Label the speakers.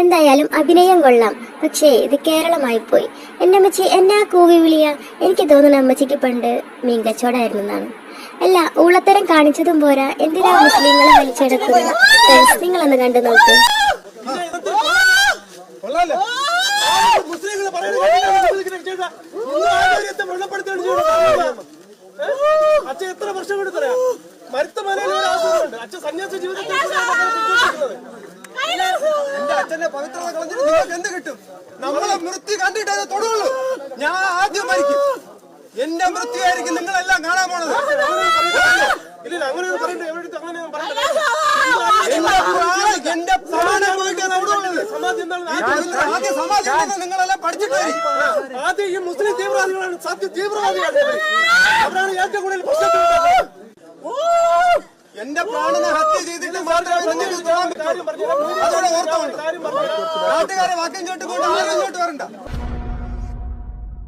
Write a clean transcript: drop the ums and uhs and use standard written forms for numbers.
Speaker 1: എന്തായാലും അഭിനയം കൊള്ളാം, പക്ഷേ ഇത് കേരളമായി പോയി. എന്റെ അമ്മച്ചി എന്നാ കൂവി വിളിയാ. എനിക്ക് തോന്നുന്നു അമ്മച്ചിക്ക് പണ്ട് മീൻ കച്ചവടമായിരുന്നെന്നാണ്. അല്ല, ഊളത്തരം കാണിച്ചതും പോരാ, എന്തിനാ മുസ്ലിങ്ങളെ വലിച്ചെടുക്കുന്നത്? നിങ്ങളൊന്ന് കണ്ടു നോക്ക്.
Speaker 2: അച്ഛൻ എത്ര വർഷം കൊണ്ട് പറയാം, മരുത്ത മലയാളി അച്ഛൻ സന്യാസ ജീവിതത്തിൽ എന്റെ അച്ഛന്റെ പവിത്രത കളഞ്ഞിട്ട് നിങ്ങൾക്ക് എന്ത് കിട്ടും? നമ്മളെ മൃത്യു കണ്ടിട്ടേ തൊടുള്ളൂ. ഞാൻ ആദ്യം മരിക്കും, എന്റെ മൃത്യു ആയിരിക്കും നിങ്ങളെല്ലാം കാണാൻ പോണത്. ഇല്ല, അങ്ങനെ എന്റെ പ്രാണൻ പോയിട്ട് ആദ്യം സമാധി നിങ്ങളെല്ലാം പഠിച്ചിട്ട് വരും. ആദ്യം ഈ മുസ്ലിം തീവ്രവാദികളാണ് സത്യ തീവ്രവാദികളാണ്. അവരാണ് ഏറ്റവും കൂടുതൽ പ്രശ്നത്തിൽ. എന്റെ പ്രാണനെ ഹത്യ ചെയ്തിട്ട് മാത്രമേ അതോടെ ഓർത്തോണ്ട് നാട്ടുകാരെ വാക്യം കേട്ടുകൊണ്ട്